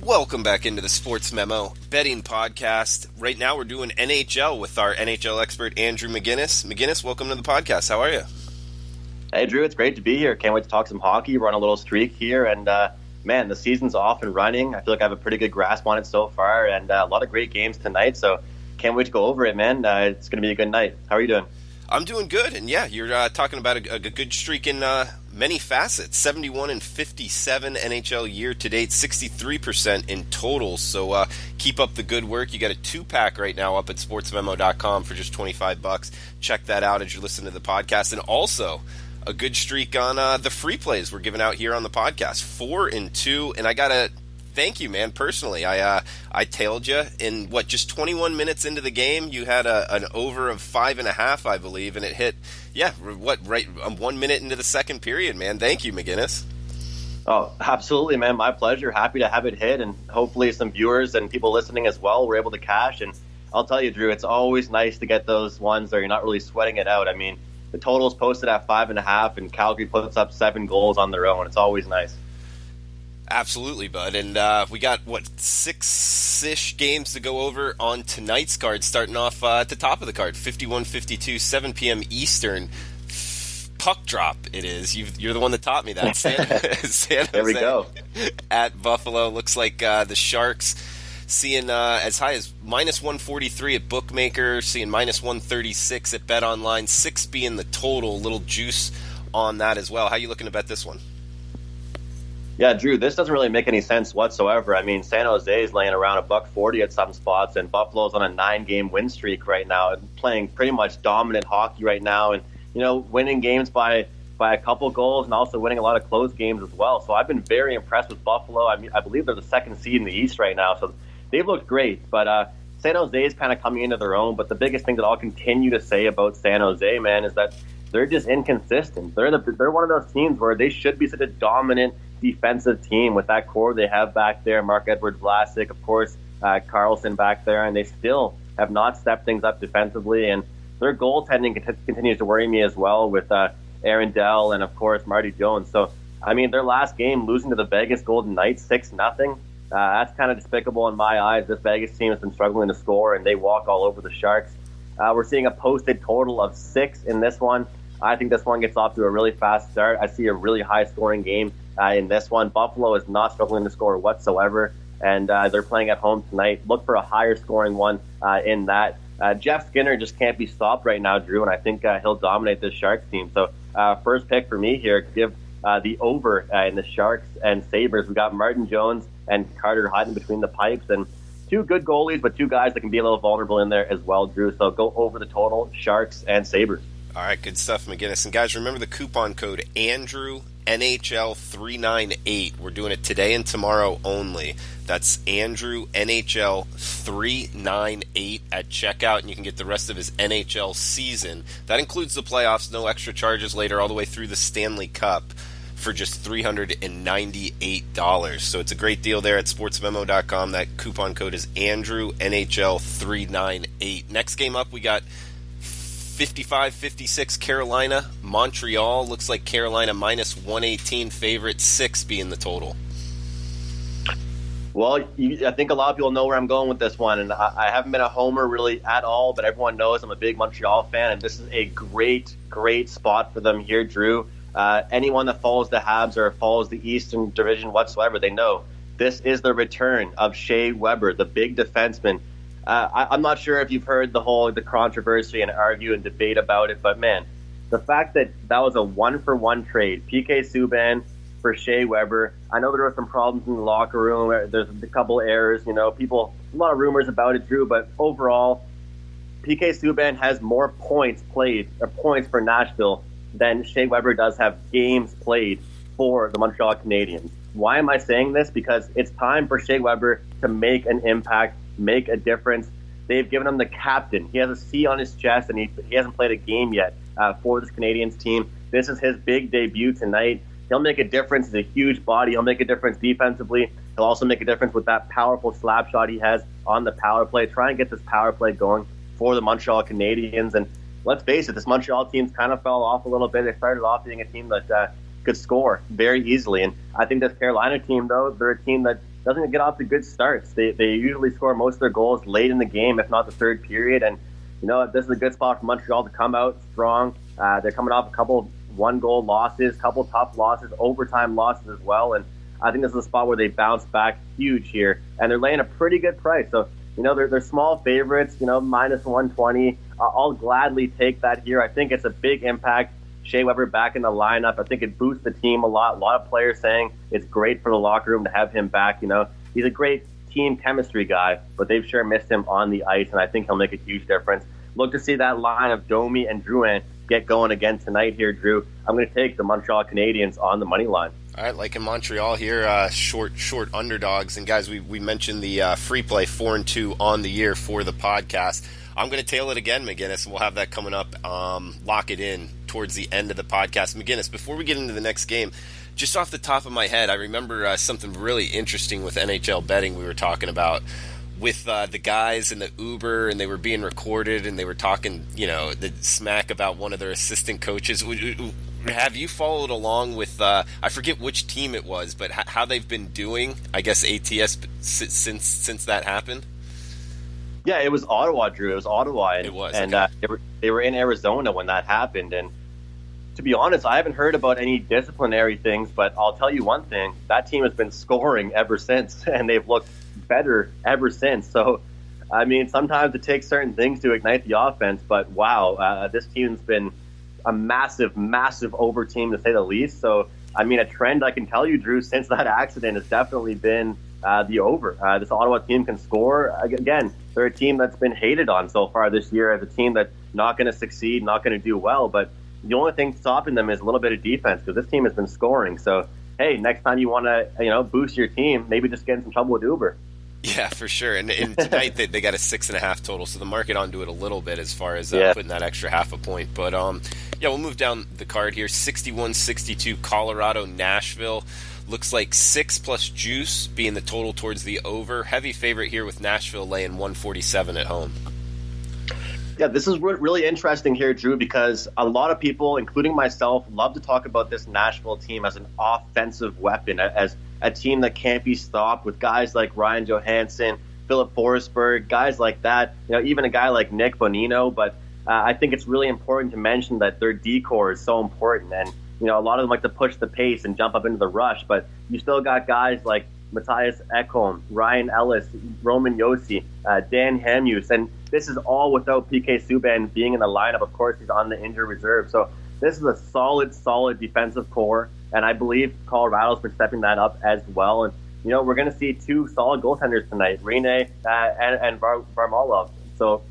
Welcome back into the Sportsmemo betting podcast. Right now we're doing NHL with our NHL expert Andrew McGinnis. McGinnis, welcome to the podcast. How are you? Hey, Drew, it's great to be here. Can't wait to talk some hockey. We're on a little streak here, and man, the season's off and running. I feel like I have a pretty good grasp on it so far, and a lot of great games tonight, so can't wait to go over it, man. It's going to be a good night. How are you doing? I'm doing good, and yeah, you're talking about a good streak in many facets. 71 and 57 NHL year-to-date, 63% in total, so keep up the good work. You got a 2-pack right now up at sportsmemo.com for just $25. Check that out as you listen to the podcast, and also a good streak on the free plays we're giving out here on the podcast. 4 and 2, and I got to thank you, man, personally. I tailed you in, just 21 minutes into the game. You had an over of 5.5, I believe, and it hit, right 1 minute into the second period, man. Thank you, McGinnis. Oh, absolutely, man. My pleasure. Happy to have it hit, and hopefully some viewers and people listening as well were able to cash. And I'll tell you, Drew, it's always nice to get those ones where you're not really sweating it out. I mean, the total's posted at 5.5, and Calgary puts up 7 goals on their own. It's always nice. Absolutely, bud. And we got, 6-ish games to go over on tonight's card, starting off at the top of the card, 51-52, 7 p.m. Eastern. Puck drop it is. You're the one that taught me that. San Jose there we go. At Buffalo. Looks like the Sharks seeing as high as minus 143 at Bookmaker, seeing minus 136 at BetOnline, 6 being the total. Little juice on that as well. How you looking to bet this one? Yeah, Drew, this doesn't really make any sense whatsoever. I mean, San Jose is laying around $1.40 at some spots, and Buffalo's on a 9-game win streak right now, playing pretty much dominant hockey right now, and winning games by a couple goals and also winning a lot of close games as well. So I've been very impressed with Buffalo. I mean, I believe they're the second seed in the East right now, so they've looked great. But San Jose is kind of coming into their own. But the biggest thing that I'll continue to say about San Jose, man, is that they're just inconsistent. They're one of those teams where they should be such a dominant defensive team with that core they have back there. Marc-Edouard Vlasic, of course, Carlson back there, and they still have not stepped things up defensively. And their goaltending continues to worry me as well with Aaron Dell and, of course, Marty Jones. So, I mean, their last game, losing to the Vegas Golden Knights 6-0, that's kind of despicable in my eyes. This Vegas team has been struggling to score, and they walk all over the Sharks. We're seeing a posted total of 6 in this one. I think this one gets off to a really fast start. I see a really high-scoring game in this one. Buffalo is not struggling to score whatsoever, and they're playing at home tonight. Look for a higher-scoring one in that. Jeff Skinner just can't be stopped right now, Drew, and I think he'll dominate this Sharks team. So first pick for me here, give the over in the Sharks and Sabres. We've got Martin Jones and Carter Hutton between the pipes, and 2 good goalies, but 2 guys that can be a little vulnerable in there as well, Drew. So go over the total, Sharks and Sabres. All right, good stuff, McGinnis. And guys, remember the coupon code Andrew NHL 398. We're doing it today and tomorrow only. That's Andrew NHL 398 at checkout, and you can get the rest of his NHL season. That includes the playoffs, no extra charges later, all the way through the Stanley Cup for just $398. So it's a great deal there at sportsmemo.com. That coupon code is Andrew NHL 398. Next game up, we got 55-56 Carolina, Montreal. Looks like Carolina minus 118 favorite, 6 being the total. Well, I think a lot of people know where I'm going with this one, and I haven't been a homer really at all, but everyone knows I'm a big Montreal fan, and this is a great, great spot for them here, Drew. Anyone that follows the Habs or follows the Eastern Division whatsoever, they know this is the return of Shea Weber, the big defenseman. I'm not sure if you've heard the controversy and argue and debate about it, but man, the fact that was a 1-for-1 trade, PK Subban for Shea Weber. I know there were some problems in the locker room. There's a couple errors, a lot of rumors about it, Drew, but overall, PK Subban has more points played, or points for Nashville, than Shea Weber does have games played for the Montreal Canadiens. Why am I saying this? Because it's time for Shea Weber to make an impact, make a difference. They've given him the captain. He has a C on his chest, and he hasn't played a game yet for this Canadiens team. This is his big debut tonight. He'll make a difference. He's a huge body. He'll make a difference defensively. He'll also make a difference with that powerful slap shot he has on the power play. Try and get this power play going for the Montreal Canadiens. And let's face it, this Montreal team's kind of fell off a little bit. They started off being a team that could score very easily. And I think this Carolina team, though, they're a team that doesn't get off to good starts. They usually score most of their goals late in the game, if not the third period. And, this is a good spot for Montreal to come out strong. They're coming off a couple one-goal losses, couple tough losses, overtime losses as well. And I think this is a spot where they bounce back huge here. And they're laying a pretty good price. So, they're small favorites, minus 120. I'll gladly take that here. I think it's a big impact. Shea Weber back in the lineup. I think it boosts the team a lot. A lot of players saying it's great for the locker room to have him back. He's a great team chemistry guy, but they've sure missed him on the ice, and I think he'll make a huge difference. Look to see that line of Domi and Drouin get going again tonight here, Drew. I'm going to take the Montreal Canadiens on the money line. All right, like in Montreal here, short underdogs. And guys, we mentioned the free play 4-2 on the year for the podcast. I'm going to tail it again, McGinnis, and we'll have that coming up. Lock it in towards the end of the podcast. McGinnis, before we get into the next game, just off the top of my head, I remember something really interesting with NHL betting we were talking about with the guys in the Uber, and they were being recorded, and they were talking, the smack about one of their assistant coaches. Have you followed along with, I forget which team it was, but how they've been doing, I guess, ATS since that happened? Yeah, it was Ottawa, Drew. It was Ottawa. And, it was. And okay. They were in Arizona when that happened. And to be honest, I haven't heard about any disciplinary things, but I'll tell you one thing. That team has been scoring ever since, and they've looked better ever since. So, I mean, sometimes it takes certain things to ignite the offense, but wow, this team's been a massive, massive over team to say the least. So, I mean, a trend I can tell you, Drew, since that accident has definitely been the over. This Ottawa team can score. Again, they're a team that's been hated on so far this year as a team that's not going to succeed, not going to do well. But the only thing stopping them is a little bit of defense because this team has been scoring. So, hey, next time you want to, boost your team, maybe just get in some trouble with Uber. Yeah, for sure. And tonight they got a 6.5 total, so the market onto it a little bit as far as putting that extra half a point. But we'll move down the card here. 61-62 Colorado, Nashville. Looks like 6 plus juice being the total towards the over. Heavy favorite here with Nashville laying 147 at home. Yeah, this is really interesting here, Drew, because a lot of people, including myself, love to talk about this Nashville team as an offensive weapon, as a team that can't be stopped with guys like Ryan Johansson, Philip Forsberg, guys like that, even a guy like Nick Bonino. But I think it's really important to mention that their decor is so important. And, a lot of them like to push the pace and jump up into the rush. But you still got guys like Matthias Ekholm, Ryan Ellis, Roman Josi, Dan Hamhuis. And this is all without PK Subban being in the lineup. Of course, he's on the injured reserve. So this is a solid defensive core. And I believe Colorado's been stepping that up as well. And, we're going to see two solid goaltenders tonight, Rene and Varlamov. So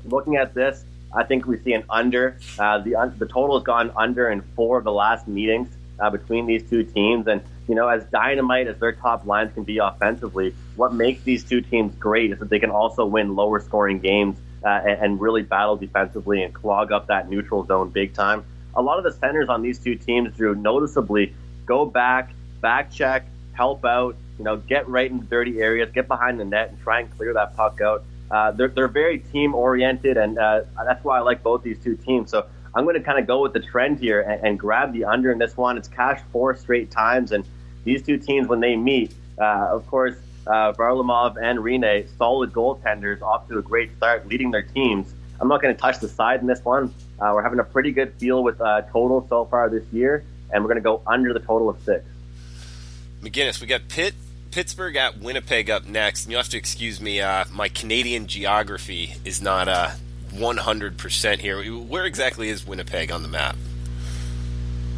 looking at this, I think we see an under. The total has gone under in 4 of the last meetings between these two teams. And, as dynamite as their top lines can be offensively, what makes these two teams great is that they can also win lower scoring games and really battle defensively and clog up that neutral zone big time. A lot of the centers on these two teams, Drew, noticeably go back check, help out, get right in dirty areas, get behind the net and try and clear that puck out. They're very team oriented, and that's why I like both these two teams. So I'm going to kind of go with the trend here and grab the under in this one. It's cashed 4 straight times, and these two teams, when they meet, of course, Varlamov and Rene, solid goaltenders, off to a great start, leading their teams. I'm not going to touch the side in this one. We're having a pretty good feel with total so far this year, and we're going to go under the total of 6. McGinnis, we got Pittsburgh at Winnipeg up next. And you'll have to excuse me, my Canadian geography is not 100% here. Where exactly is Winnipeg on the map?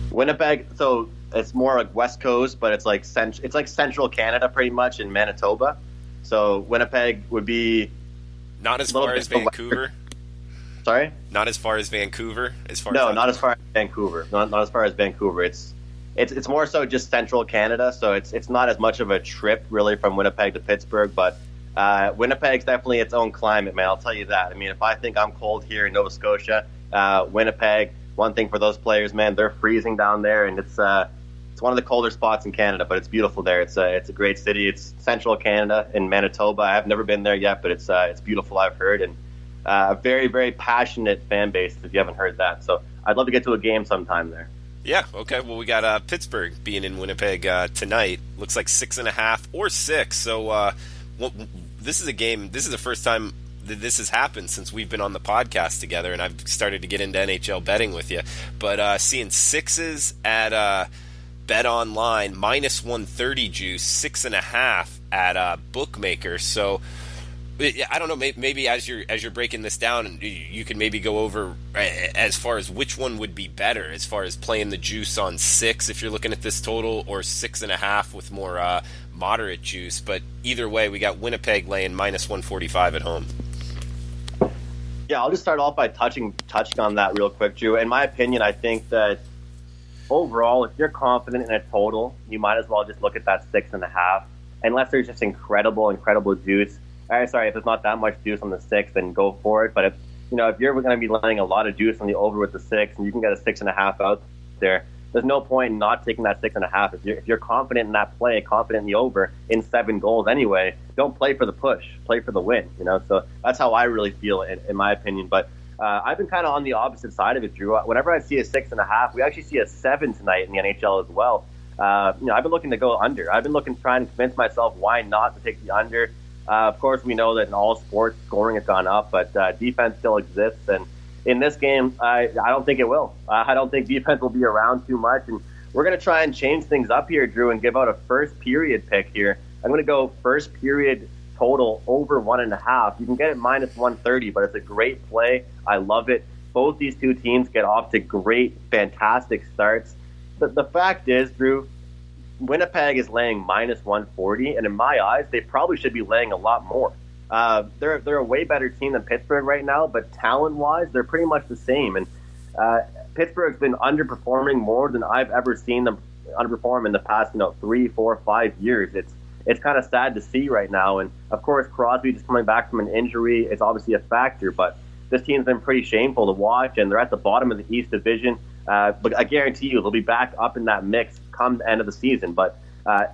Winnipeg, so it's more like West Coast, but it's like central Canada pretty much in Manitoba. So Winnipeg would be not as far as Vancouver. Sorry? Not as far as Vancouver? Not as far as Vancouver. Not as far as Vancouver. It's more so just central Canada, so it's not as much of a trip really from Winnipeg to Pittsburgh, but Winnipeg's definitely its own climate, man. I'll tell you that. I mean, if I think I'm cold here in Nova Scotia, Winnipeg, one thing for those players, man, they're freezing down there, and it's one of the colder spots in Canada, but it's beautiful there. It's a great city. It's central Canada in Manitoba. I've never been there yet, but it's beautiful, I've heard, and a very, very passionate fan base, if you haven't heard that. So I'd love to get to a game sometime there. Yeah, okay. Well, we got Pittsburgh being in Winnipeg tonight. Looks like 6.5 or 6. So this is a game. This is the first time that this has happened since we've been on the podcast together, and I've started to get into NHL betting with you. But seeing sixes at Bet Online minus 130 juice, 6.5 at Bookmaker. So I don't know. Maybe as you're breaking this down, you can maybe go over as far as which one would be better, as far as playing the juice on 6 if you're looking at this total, or 6.5 with more moderate juice. But either way, we got Winnipeg laying minus 145 at home. Yeah, I'll just start off by touching on that real quick, Drew. In my opinion, I think that overall, if you're confident in a total, you might as well just look at that 6.5, unless there's just incredible juice. Sorry, if there's not that much juice on the 6, then go for it. But if you're going to be laying a lot of juice on the over with the 6, and you can get a 6.5 out there, there's no point in not taking that 6.5. If you're confident in that play, confident in the over in 7 goals anyway, don't play for the push, play for the win. So that's how I really feel in my opinion. But I've been kind of on the opposite side of it, Drew. Whenever I see a 6.5, we actually see a 7 tonight in the NHL as well. I've been looking to go under. I've been trying to convince myself why not to take the under. Of course, we know that in all sports, scoring has gone up, but defense still exists. And in this game, I don't think it will. I don't think defense will be around too much. And we're going to try and change things up here, Drew, and give out a first period pick here. I'm going to go first period total over 1.5. You can get it minus 130, but it's a great play. I love it. Both these two teams get off to great, fantastic starts. The fact is, Drew, Winnipeg is laying minus 140, and in my eyes, they probably should be laying a lot more. They're a way better team than Pittsburgh right now, but talent-wise, they're pretty much the same. And Pittsburgh's been underperforming more than I've ever seen them underperform in the past, 3, 4, 5 years. It's kind of sad to see right now. And of course, Crosby just coming back from an injury is obviously a factor, but this team's been pretty shameful to watch, and they're at the bottom of the East Division. But I guarantee you, they'll be back up in that mix come the end of the season. But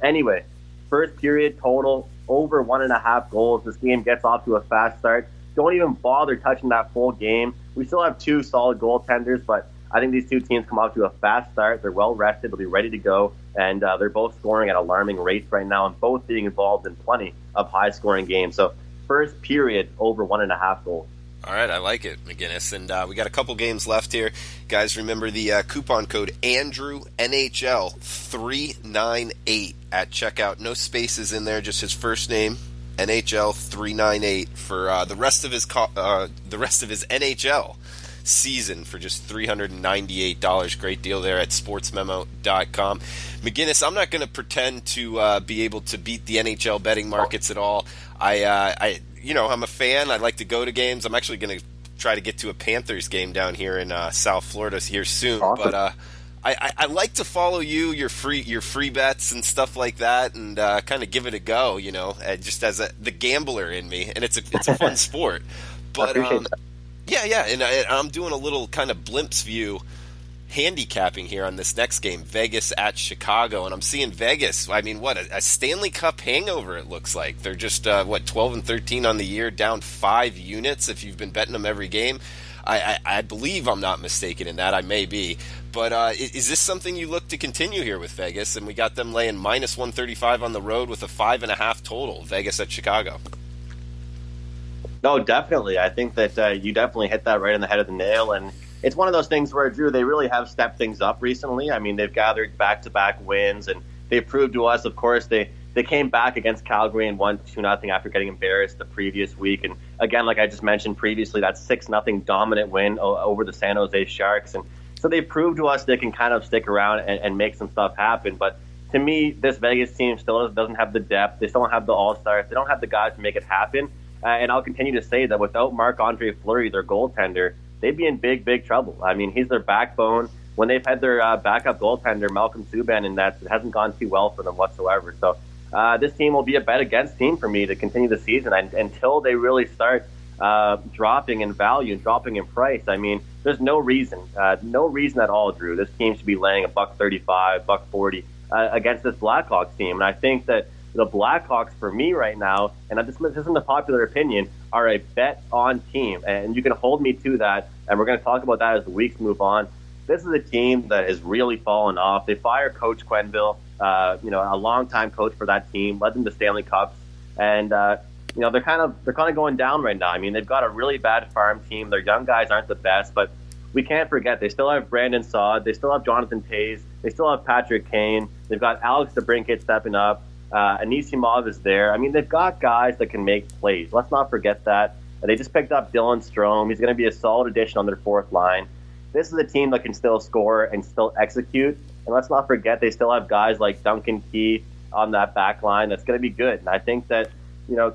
anyway, first period total over 1.5 goals. This game gets off to a fast start. Don't even bother touching that full game. We still have 2 solid goaltenders, but I think these two teams come off to a fast start. They're well rested. They'll be ready to go. And they're both scoring at alarming rates right now, and both being involved in plenty of high-scoring games. So first period over 1.5 goals. All right, I like it, McGinnis. And we got a couple games left here. Guys, remember the coupon code Andrew NHL 398 at checkout. No spaces in there, just his first name, NHL 398 for the rest of his NHL season for just $398. Great deal there at sportsmemo.com. McGinnis, I'm not going to pretend to be able to beat the NHL betting markets at all. I'm a fan. I like to go to games. I'm actually going to try to get to a Panthers game down here in South Florida here soon. Awesome. But I like to follow your free bets and stuff like that, and kind of give it a go. Just as the gambler in me, and it's a fun sport. But yeah, and I'm doing a little kind of blimps view handicapping here on this next game, Vegas at Chicago, and I'm seeing Vegas. I mean, what a Stanley Cup hangover it looks like. They're just 12 and 13 on the year, down 5 units. If you've been betting them every game, I believe I'm not mistaken in that. I may be, but is this something you look to continue here with Vegas? And we got them laying minus 135 on the road with a 5.5 total. Vegas at Chicago. No, definitely. I think that you definitely hit that right on the head of the nail. And it's one of those things where, Drew, they really have stepped things up recently. I mean, they've gathered back-to-back wins, and they've proved to us, of course, they came back against Calgary and won 2-0 after getting embarrassed the previous week. And again, like I just mentioned previously, that 6-0 dominant win over the San Jose Sharks. And so they proved to us they can kind of stick around and make some stuff happen. But to me, this Vegas team still doesn't have the depth. They still don't have the all-stars. They don't have the guys to make it happen. And I'll continue to say that without Marc-Andre Fleury, their goaltender, they'd be in big, big trouble. I mean, he's their backbone. When they've had their backup goaltender, Malcolm Subban, in that, it hasn't gone too well for them whatsoever. So this team will be a bet against team for me to continue the season until they really start dropping in value and dropping in price. I mean, there's no reason at all, Drew. This team should be laying $1.35, $1.40 against this Blackhawks team. And I think that the Blackhawks, for me right now, and this isn't a popular opinion, are a bet-on team. And you can hold me to that, and we're going to talk about that as the weeks move on. this is a team that has really fallen off. They fired Coach Quenneville, a longtime coach for that team, led them to Stanley Cups, and they're kind of going down right now. I mean, they've got a really bad farm team. Their young guys aren't the best, but we can't forget they still have Brandon Saad, they still have Jonathan Toews, they still have Patrick Kane, they've got Alex DeBrincat stepping up, Anisimov is there. I mean, they've got guys that can make plays. Let's not forget that. They just picked up Dylan Strome. He's going to be a solid addition on their fourth line. This is a team that can still score and still execute. And let's not forget they still have guys like Duncan Keith on that back line that's going to be good. And I think that,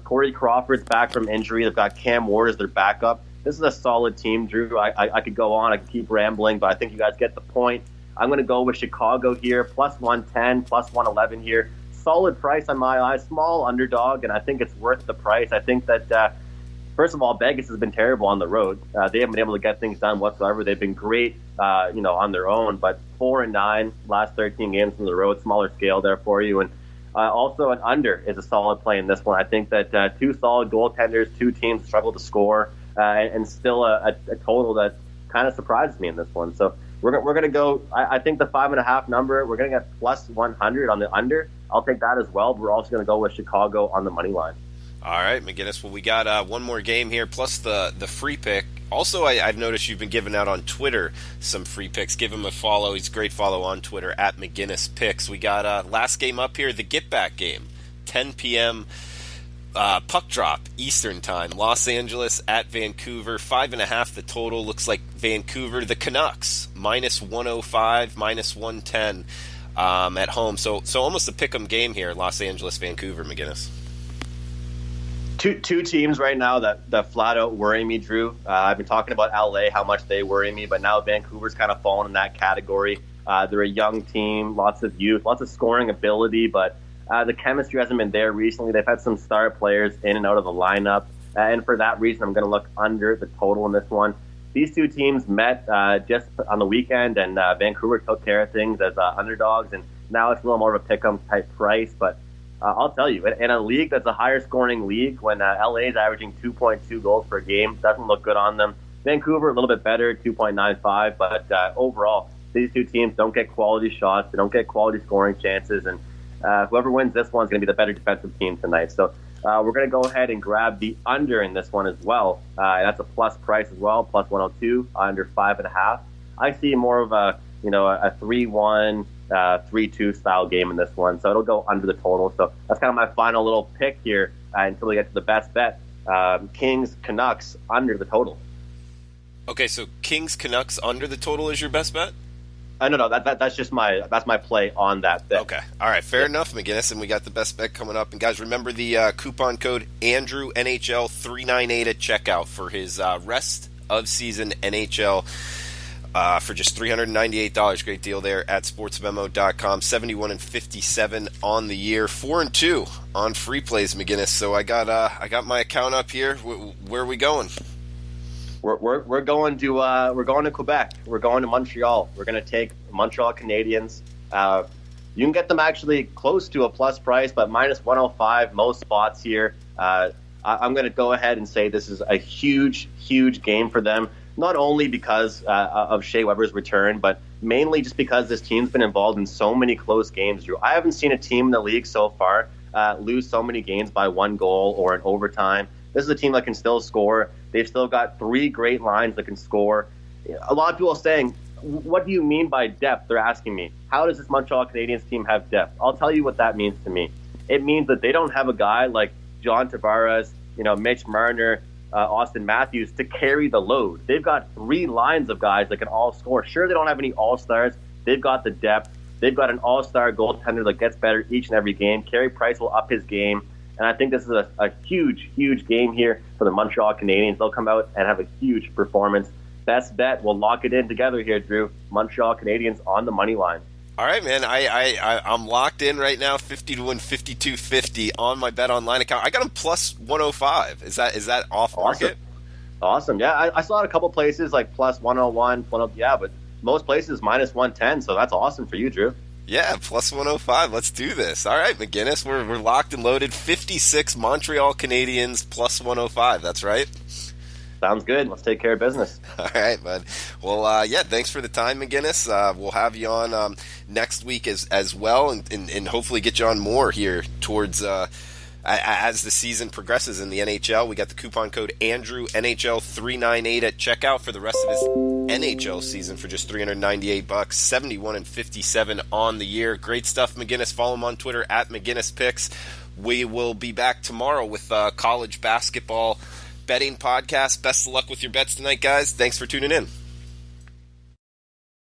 Corey Crawford's back from injury. They've got Cam Ward as their backup. This is a solid team, Drew. I could go on. I could keep rambling, but I think you guys get the point. I'm going to go with Chicago here, plus 110, plus 111 here. Solid price on my eyes. Small underdog, and I think it's worth the price. I think that... First of all, Vegas has been terrible on the road. They haven't been able to get things done whatsoever. They've been great, on their own, but 4-9 last 13 games from the road, smaller scale there for you. And also an under is a solid play in this one. I think that two solid goaltenders, two teams struggle to score, and still a total that kind of surprises me in this one. So we're going to go, I think the 5.5 number, we're going to get plus 100 on the under. I'll take that as well. But we're also going to go with Chicago on the money line. All right, McGinnis. Well, we got one more game here, plus the free pick. Also, I've noticed you've been giving out on Twitter some free picks. Give him a follow. He's a great follow on Twitter, at McGinnis Picks. We got last game up here, the get-back game, 10 p.m. Puck drop, Eastern time. Los Angeles at Vancouver, 5.5 the total. Looks like Vancouver, the Canucks, minus 105, minus 110 at home. So almost a pick-em game here, Los Angeles, Vancouver, McGinnis. Two teams right now that flat out worry me, Drew. I've been talking about LA, how much they worry me, but now Vancouver's kind of fallen in that category. They're a young team, lots of youth, lots of scoring ability, but the chemistry hasn't been there recently. They've had some star players in and out of the lineup, and for that reason, I'm going to look under the total in this one. These two teams met just on the weekend, and Vancouver took care of things as underdogs, and now it's a little more of a pick-em type price, but I'll tell you, in a league that's a higher scoring league, when LA is averaging 2.2 goals per game, doesn't look good on them. Vancouver, a little bit better, 2.95, but overall, these two teams don't get quality shots, they don't get quality scoring chances, and whoever wins this one is going to be the better defensive team tonight. So we're going to go ahead and grab the under in this one as well. That's a plus price as well, plus 102, under 5.5. I see more of a 3-1, 3-2 style game in this one, so it'll go under the total. So that's kind of my final little pick here until we get to the best bet. Kings Canucks under the total. Okay, so Kings Canucks under the total is your best bet? No, that's just my play on that bet. Okay, all right, fair enough, McGinnis, and we got the best bet coming up. And guys, remember the coupon code Andrew NHL 398 at checkout for his rest of season NHL. For just $398, great deal there at sportsmemo.com. 71-57 on the year, 4-2 on free plays, McGinnis. So I got my account up here. Where are we going? We're going to Quebec. We're going to Montreal. We're going to take Montreal Canadiens. You can get them actually close to a plus price, but minus 105 most spots here. I'm going to go ahead and say this is a huge game for them. Not only because of Shea Weber's return, but mainly just because this team's been involved in so many close games, Drew. I haven't seen a team in the league so far lose so many games by one goal or in overtime. This is a team that can still score. They've still got three great lines that can score. A lot of people are saying, what do you mean by depth? They're asking me. How does this Montreal Canadiens team have depth? I'll tell you what that means to me. It means that they don't have a guy like John Tavares, Mitch Marner, Austin Matthews to carry the load. They've got three lines of guys that can all score. Sure, they don't have any all-stars. They've got the depth. They've got an all-star goaltender that gets better each and every game. Carey Price will up his game. And I think this is a huge game here for the Montreal Canadiens. They'll come out and have a huge performance. Best bet, we'll lock it in together here, Drew. Montreal Canadiens on the money line. All right, man. I'm locked in right now, 50-1, 52.50 on my Bet Online account. I got them plus 105. Is that off market? Awesome. Yeah, I saw it a couple places like plus 101, but most places minus 110. So that's awesome for you, Drew. Yeah, plus 105. Let's do this. All right, McGinnis, we're locked and loaded. 56 Montreal Canadiens plus 105. That's right. Sounds good. Let's take care of business. All right, bud. Well, yeah, thanks for the time, McGinnis. We'll have you on next week as well, and hopefully get you on more here towards as the season progresses in the NHL. We got the coupon code Andrew NHL 398 at checkout for the rest of his NHL season for just $398. 71 and 57 on the year. Great stuff, McGinnis. Follow him on Twitter at McGinnisPicks. We will be back tomorrow with college basketball betting podcast. Best of luck with your bets tonight, guys. Thanks for tuning in.